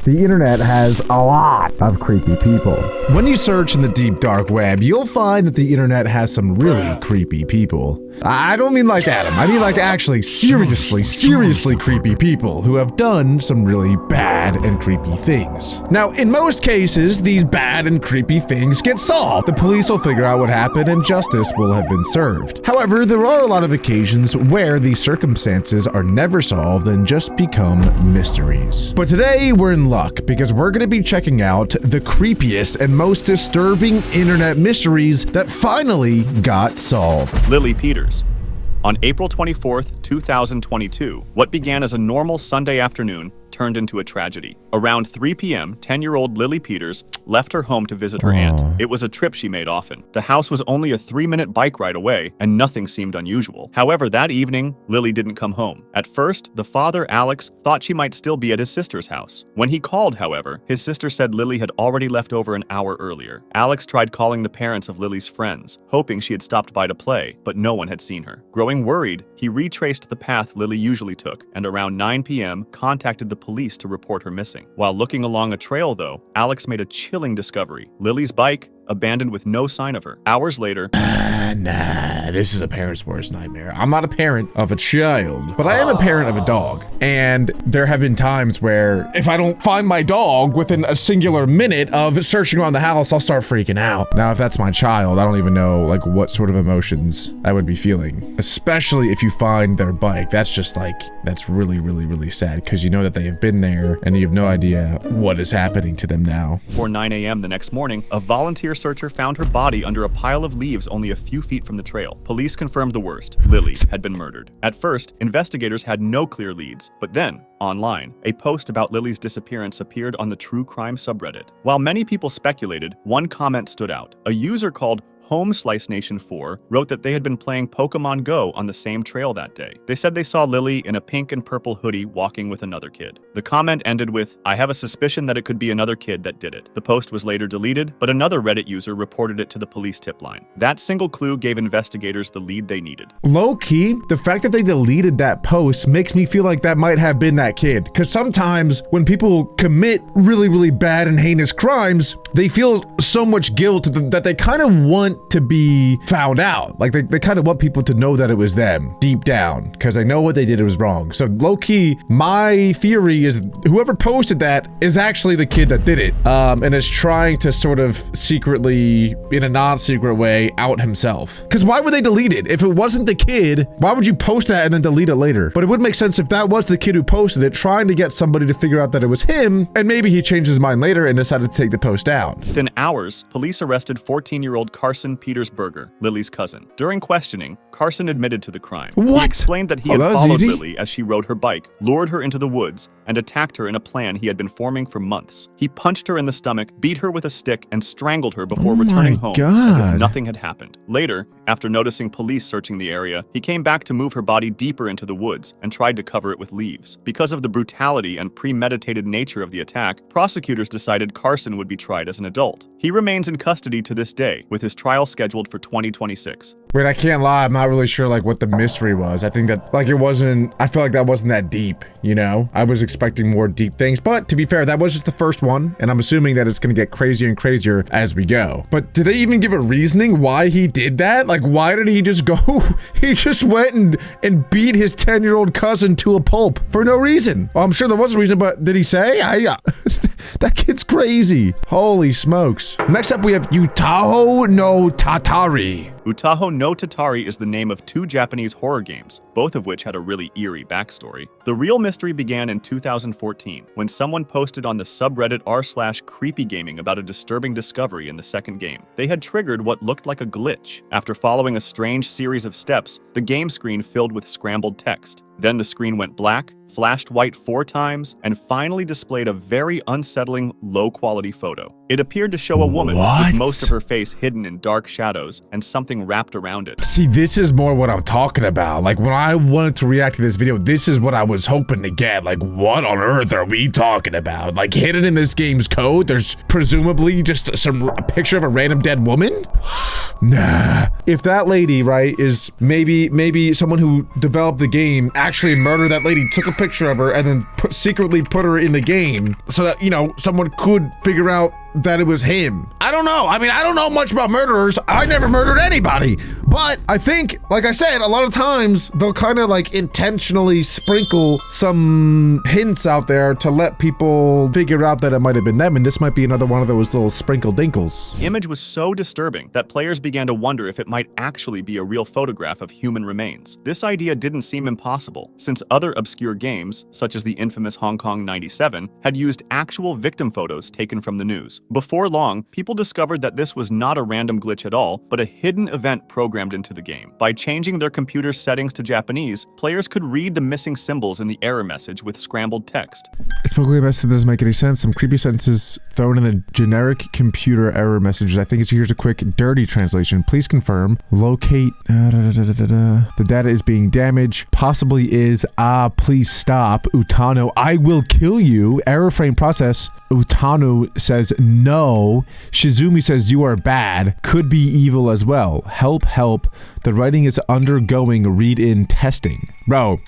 The internet has a lot of creepy people. When you search in the deep dark web, you'll find that the internet has some really creepy people. I don't mean like Adam, I mean like actually seriously creepy people who have done some really bad and creepy things. Now, in most cases, these bad and creepy things get solved. The police will figure out what happened and justice will have been served. However, there are a lot of occasions where these circumstances are never solved and just become mysteries. But today we're in luck because we're going to be checking out the creepiest and most disturbing internet mysteries that finally got solved. Lily Peters. On April 24th, 2022, what began as a normal Sunday afternoon turned into a tragedy. Around 3 p.m., 10-year-old Lily Peters left her home to visit her aunt. It was a trip she made often. The house was only a 3-minute bike ride away, and nothing seemed unusual. However, that evening, Lily didn't come home. At first, the father, Alex, thought she might still be at his sister's house. When he called, however, his sister said Lily had already left over an hour earlier. Alex tried calling the parents of Lily's friends, hoping she had stopped by to play, but no one had seen her. Growing worried, he retraced the path Lily usually took, and around 9 p.m. contacted the police to report her missing. While looking along a trail, though, Alex made a chilling discovery. Lily's bike, abandoned with no sign of her. Hours later, Nah, this is a parent's worst nightmare. I'm not a parent of a child, but I am a parent of a dog. And there have been times where if I don't find my dog within a singular minute of searching around the house, I'll start freaking out. Now, if that's my child, I don't even know like what sort of emotions I would be feeling, especially if you find their bike. That's just like, that's really sad because you know that they have been there and you have no idea what is happening to them now. Before 9 a.m. the next morning, a volunteer searcher found her body under a pile of leaves only a few feet from the trail. Police confirmed the worst. Lily had been murdered. At first, investigators had no clear leads, but then, online, a post about Lily's disappearance appeared on the true crime subreddit. While many people speculated, one comment stood out. A user called Home Slice Nation 4 wrote that they had been playing Pokemon Go on the same trail that day. They said they saw Lily in a pink and purple hoodie walking with another kid. The comment ended with, "I have a suspicion that it could be another kid that did it." The post was later deleted, but another Reddit user reported it to the police tip line. That single clue gave investigators the lead they needed. Low-key, the fact that they deleted that post makes me feel like that might have been that kid. Because sometimes when people commit really bad and heinous crimes, they feel so much guilt that they kind of want to be found out. Like they kind of want people to know that it was them deep down because they know what they did was wrong. So low-key, my theory is whoever posted that is actually the kid that did it and is trying to sort of secretly, in a non-secret way, out himself. Because why would they delete it? If it wasn't the kid, why would you post that and then delete it later? But it would make sense if that was the kid who posted it, trying to get somebody to figure out that it was him, and maybe he changed his mind later and decided to take the post down. Within hours, police arrested 14-year-old Carson Petersberger, Lily's cousin. During questioning, Carson admitted to the crime. What? He explained that he had followed Lily as she rode her bike, lured her into the woods, and attacked her in a plan he had been forming for months. He punched her in the stomach, beat her with a stick, and strangled her before returning home as if nothing had happened. Later, after noticing police searching the area, he came back to move her body deeper into the woods and tried to cover it with leaves. Because of the brutality and premeditated nature of the attack, prosecutors decided Carson would be tried as an adult. He remains in custody to this day, with his trial scheduled for 2026. Wait, I can't lie, I'm not really sure like what the mystery was. I think that like I feel like that wasn't that deep, you know? I was expecting more deep things, but to be fair, that was just the first one, and I'm assuming that it's gonna get crazier and crazier as we go. But did they even give a reasoning why he did that? Like, why did he just go? He just went and beat his 10-year-old cousin to a pulp for no reason. Well, I'm sure there was a reason, but did he say? That kid's crazy. Holy smokes. Next up, we have Utaho no Tatari. Utaho no Tatari is the name of 2 Japanese horror games, both of which had a really eerie backstory. The real mystery began in 2014, when someone posted on the subreddit r/creepygaming about a disturbing discovery in the second game. They had triggered what looked like a glitch. After following a strange series of steps, the game screen filled with scrambled text. Then the screen went black, flashed white 4 times, and finally displayed a very unsettling, low-quality photo. It appeared to show a woman with most of her face hidden in dark shadows and something something wrapped around it. See, this is more what I'm talking about. Like, when I wanted to react to this video, this is what I was hoping to get. Like, what on earth are we talking about? Like, hidden in this game's code, there's presumably just a picture of a random dead woman? Nah. If that lady, right, is maybe someone who developed the game actually murdered that lady, took a picture of her, and then secretly put her in the game so that, you know, someone could figure out that it was him. I don't know. I mean, I don't know much about murderers. I never murdered anybody. But I think, like I said, a lot of times they'll kind of like intentionally sprinkle some hints out there to let people figure out that it might have been them. And this might be another one of those little sprinkle dinkles. The image was so disturbing that players began to wonder if it might actually be a real photograph of human remains. This idea didn't seem impossible, since other obscure games, such as the infamous Hong Kong 97, had used actual victim photos taken from the news. Before long, people discovered that this was not a random glitch at all, but a hidden event programmed into the game. By changing their computer settings to Japanese, players could read the missing symbols in the error message with scrambled text. It's probably best. It doesn't make any sense. Some creepy sentences thrown in the generic computer error messages. I think here's a quick dirty translation. Please confirm. Locate. The data is being damaged. Possibly is. Please stop. Utano, I will kill you. Error frame process. Utano says no. Shizumi says you are bad. Could be evil as well. Help, help. The writing is undergoing read-in testing. Bro,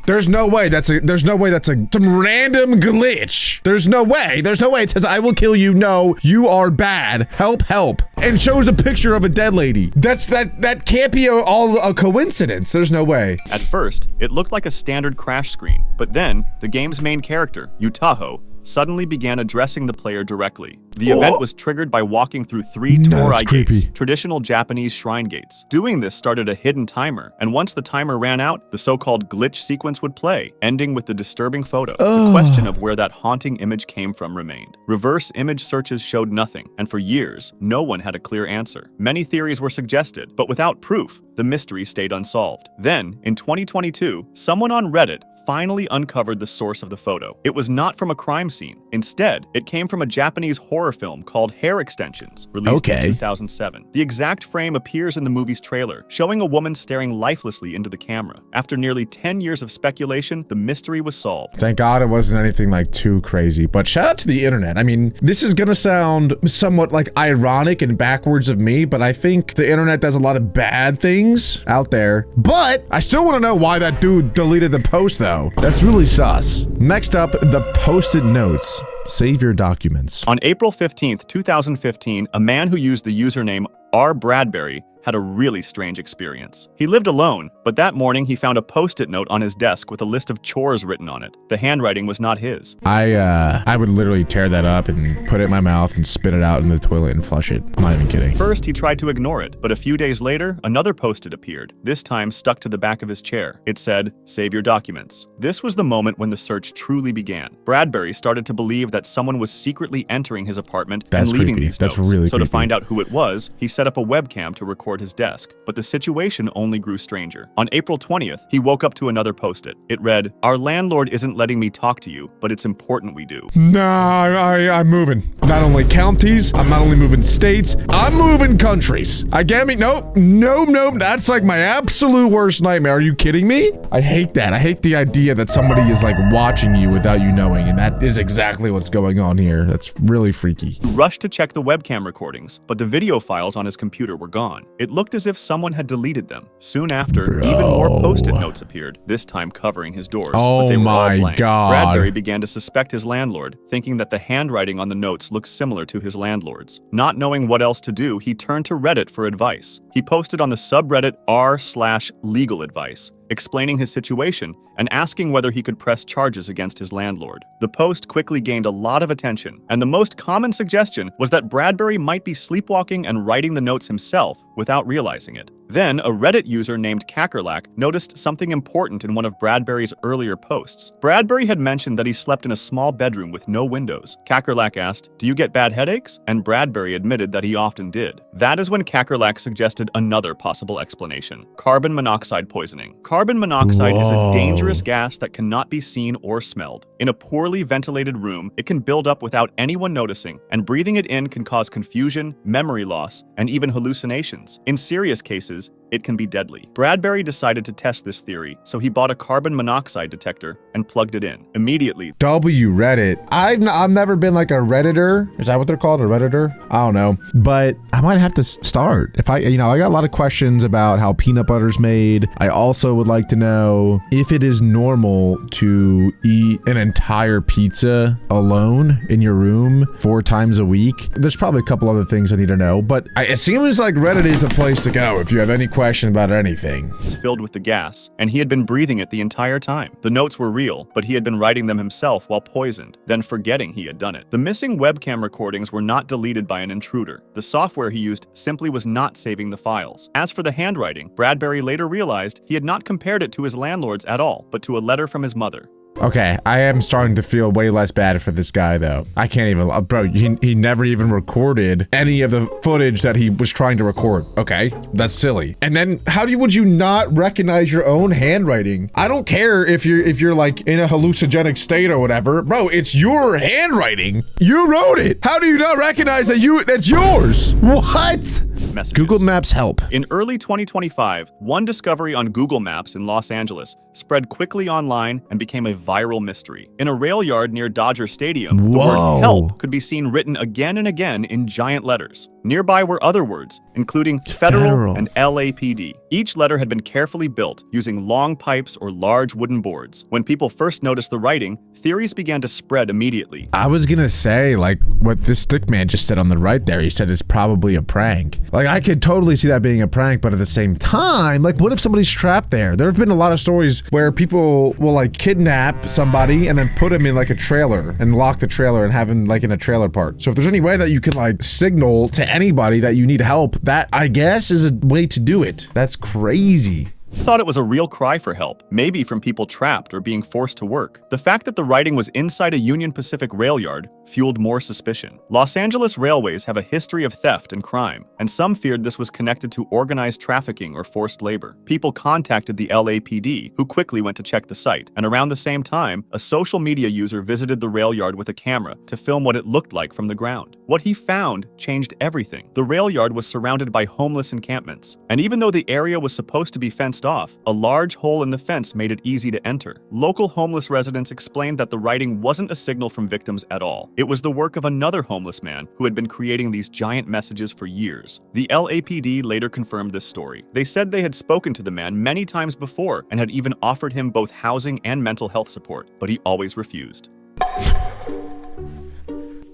there's no way that's some random glitch. There's no way it says I will kill you. No, you are bad. Help, help. And shows a picture of a dead lady. That can't be all a coincidence. There's no way. At first, it looked like a standard crash screen, but then the game's main character, Utaho, suddenly began addressing the player directly. The event was triggered by walking through 3 torii gates, traditional Japanese shrine gates. Doing this started a hidden timer, and once the timer ran out, the so-called glitch sequence would play, ending with the disturbing photo. The question of where that haunting image came from remained. Reverse image searches showed nothing, and for years, no one had a clear answer. Many theories were suggested, but without proof, the mystery stayed unsolved. Then, in 2022, someone on Reddit finally uncovered the source of the photo. It was not from a crime scene. Instead, it came from a Japanese horror film called Hair Extensions, released in 2007. The exact frame appears in the movie's trailer, showing a woman staring lifelessly into the camera. After nearly 10 years of speculation, the mystery was solved. Thank God it wasn't anything like too crazy, but shout out to the internet. I mean, this is gonna sound somewhat like ironic and backwards of me, but I think the internet does a lot of bad things out there. But I still want to know why that dude deleted the post though. That's really sus. Next up, the post-it notes. Save your documents. On April 15th, 2015, a man who used the username R. Bradbury had a really strange experience. He lived alone, but that morning he found a post-it note on his desk with a list of chores written on it. The handwriting was not his. I would literally tear that up and put it in my mouth and spit it out in the toilet and flush it. I'm not even kidding. First, he tried to ignore it, but a few days later, another post-it appeared, this time stuck to the back of his chair. It said, "Save your documents." This was the moment when the search truly began. Bradbury started to believe that someone was secretly entering his apartment and leaving these notes. That's really so creepy. To find out who it was, he set up a webcam to record his desk, but the situation only grew stranger. On April 20th, he woke up to another post-it. It read, "Our landlord isn't letting me talk to you, but it's important we do." Nah, I'm moving. Not only counties, I'm not only moving states, I'm moving countries. Nope. That's like my absolute worst nightmare. Are you kidding me? I hate that. I hate the idea that somebody is like watching you without you knowing, and that is exactly what's going on here. That's really freaky. He rushed to check the webcam recordings, but the video files on his computer were gone. It looked as if someone had deleted them. Soon after, even more post-it notes appeared, this time covering his doors, but they were all blank. God. Bradbury began to suspect his landlord, thinking that the handwriting on the notes looked similar to his landlord's. Not knowing what else to do, he turned to Reddit for advice. He posted on the subreddit r/legal advice, explaining his situation and asking whether he could press charges against his landlord. The post quickly gained a lot of attention, and the most common suggestion was that Bradbury might be sleepwalking and writing the notes himself without realizing it. Then, a Reddit user named Kakerlak noticed something important in one of Bradbury's earlier posts. Bradbury had mentioned that he slept in a small bedroom with no windows. Kakerlak asked, "Do you get bad headaches?" And Bradbury admitted that he often did. That is when Kakerlak suggested another possible explanation: carbon monoxide poisoning. Carbon monoxide is a dangerous gas that cannot be seen or smelled. In a poorly ventilated room, it can build up without anyone noticing, and breathing it in can cause confusion, memory loss, and even hallucinations. In serious cases, it can be deadly. Bradbury decided to test this theory, so he bought a carbon monoxide detector and plugged it in. Immediately, Reddit. I've never been like a Redditor. Is that what they're called? A Redditor? I don't know. But I might have to start. If I got a lot of questions about how peanut butter's made. I also would like to know if it is normal to eat an entire pizza alone in your room 4 times a week. There's probably a couple other things I need to know, but it seems like Reddit is the place to go if you have any question about anything. It's filled with the gas, and he had been breathing it the entire time. The notes were real, but he had been writing them himself while poisoned, then forgetting he had done it. The missing webcam recordings were not deleted by an intruder. The software he used simply was not saving the files. As for the handwriting, Bradbury later realized he had not compared it to his landlord's at all, but to a letter from his mother. Okay, I am starting to feel way less bad for this guy, though. I can't even, bro, he never even recorded any of the footage that he was trying to record. Okay, that's silly. And then would you not recognize your own handwriting? I don't care if you're like in a hallucinogenic state or whatever. Bro, it's your handwriting. You wrote it. How do you not recognize that's yours? What? Messages. Google Maps help. In early 2025, one discovery on Google Maps in Los Angeles spread quickly online and became a viral mystery. In a rail yard near Dodger Stadium, the word "help" could be seen written again and again in giant letters. Nearby were other words, including federal and LAPD. Each letter had been carefully built using long pipes or large wooden boards. When people first noticed the writing, theories began to spread immediately. I was gonna say, like, what this stick man just said on the right there. He said it's probably a prank. Like, I could totally see that being a prank, but at the same time, like, what if somebody's trapped there? There have been a lot of stories where people will, like, kidnap somebody and then put him in, like, a trailer and lock the trailer and have him, like, in a trailer park. So if there's any way that you could, like, signal to anybody that you need help, that, I guess, is a way to do it. That's crazy. Thought it was a real cry for help, maybe from people trapped or being forced to work. The fact that the writing was inside a Union Pacific rail yard fueled more suspicion. Los Angeles railways have a history of theft and crime, and some feared this was connected to organized trafficking or forced labor. People contacted the LAPD, who quickly went to check the site, and around the same time, a social media user visited the rail yard with a camera to film what it looked like from the ground. What he found changed everything. The rail yard was surrounded by homeless encampments, and even though the area was supposed to be fenced off, a large hole in the fence made it easy to enter. Local homeless residents explained that the writing wasn't a signal from victims at all. It was the work of another homeless man who had been creating these giant messages for years. The LAPD later confirmed this story. They said they had spoken to the man many times before and had even offered him both housing and mental health support, but he always refused.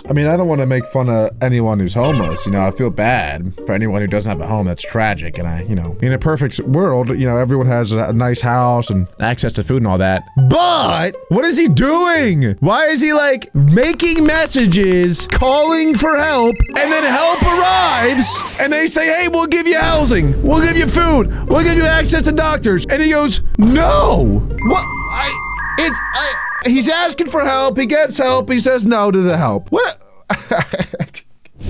I mean, I don't want to make fun of anyone who's homeless. You know, I feel bad for anyone who doesn't have a home. That's tragic. And in a perfect world, everyone has a nice house and access to food and all that. But what is he doing? Why is he like making messages, calling for help, and then help arrives and they say, hey, we'll give you housing. We'll give you food. We'll give you access to doctors. And he goes, no. What? He's asking for help. He gets help. He says no to the help. What?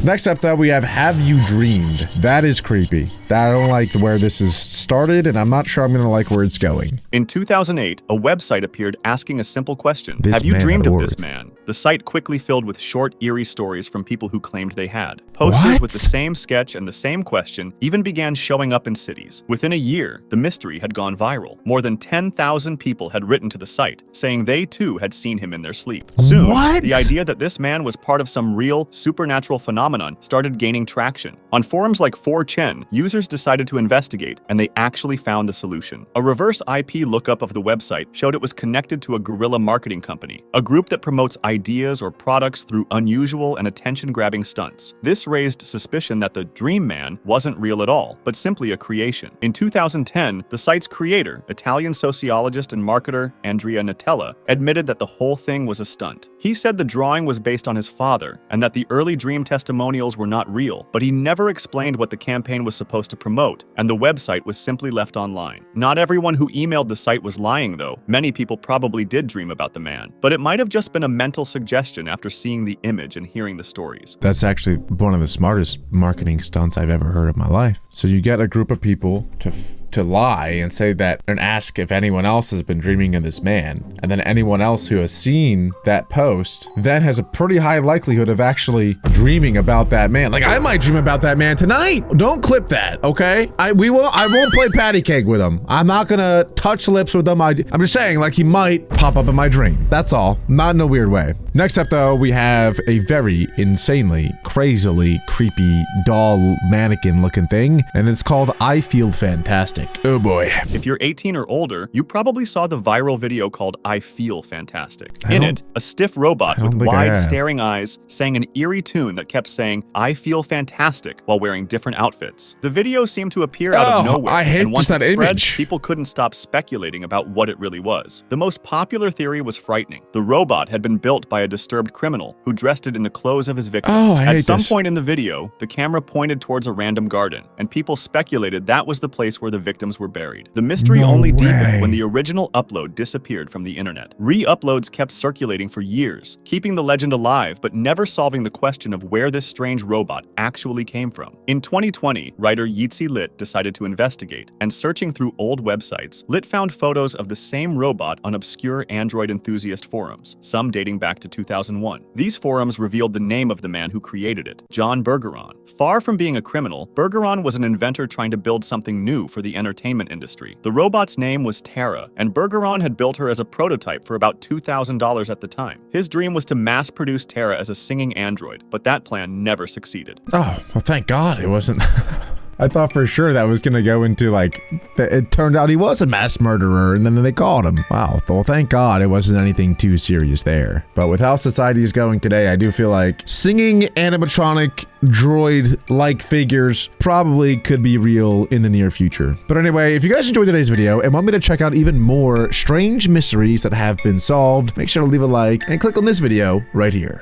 Next up, though, we have you dreamed? That is creepy. I don't like where this is started, and I'm not sure I'm gonna like where it's going. In 2008, a website appeared asking a simple question. Have you dreamed of this man? The site quickly filled with short, eerie stories from people who claimed they had. Posters with the same sketch and the same question even began showing up in cities. Within a year, the mystery had gone viral. More than 10,000 people had written to the site, saying they too had seen him in their sleep. Soon, the idea that this man was part of some real, supernatural phenomenon started gaining traction. On forums like 4chan, users decided to investigate, and they actually found the solution. A reverse IP lookup of the website showed it was connected to a guerrilla marketing company, a group that promotes ideas ideas or products through unusual and attention-grabbing stunts. This raised suspicion that the Dream Man wasn't real at all, but simply a creation. In 2010, the site's creator, Italian sociologist and marketer Andrea Natella, admitted that the whole thing was a stunt. He said the drawing was based on his father and that the early dream testimonials were not real, but he never explained what the campaign was supposed to promote, and the website was simply left online. Not everyone who emailed the site was lying, though. Many people probably did dream about the man, but it might have just been a mental suggestion after seeing the image and hearing the stories. That's actually one of the smartest marketing stunts I've ever heard of my life. So you get a group of people to lie and say that and ask if anyone else has been dreaming of this man, and then anyone else who has seen that post then has a pretty high likelihood of actually dreaming about that man. Like, I might dream about that man tonight. Don't clip that, okay? I won't play patty cake with him. I'm not gonna touch lips with him. I'm just saying, like, he might pop up in my dream. That's all. Not in a weird way. Next up, though, we have a very insanely, crazily creepy doll mannequin looking thing, and it's called I Feel Fantastic. Oh boy. If you're 18 or older, you probably saw the viral video called I Feel Fantastic. In it, a stiff robot with wide staring eyes sang an eerie tune that kept saying, I feel fantastic, while wearing different outfits. The video seemed to appear out of nowhere, I hate and once that it spread, image. people couldn't stop speculating about what it really was. The most popular theory was frightening. The robot had been built by a disturbed criminal who dressed it in the clothes of his victims. At some point in the video, the camera pointed towards a random garden, and people speculated that was the place where the victims were buried. The mystery only deepened when the original upload disappeared from the internet. Re-uploads kept circulating for years, keeping the legend alive but never solving the question of where this strange robot actually came from. In 2020, writer Yitzi Lit decided to investigate, and searching through old websites, Lit found photos of the same robot on obscure Android enthusiast forums, some dating back to 2001. These forums revealed the name of the man who created it, John Bergeron. Far from being a criminal, Bergeron was an inventor trying to build something new for the entertainment industry. The robot's name was Tara, and Bergeron had built her as a prototype for about $2,000 at the time. His dream was to mass-produce Tara as a singing android, but that plan never succeeded. Oh, well, thank God it wasn't. I thought for sure that was gonna go into, like, it turned out he was a mass murderer, and then they caught him. Wow, well, thank God it wasn't anything too serious there. But with how society is going today, I do feel like singing animatronic droid-like figures probably could be real in the near future. But anyway, if you guys enjoyed today's video and want me to check out even more strange mysteries that have been solved, make sure to leave a like and click on this video right here.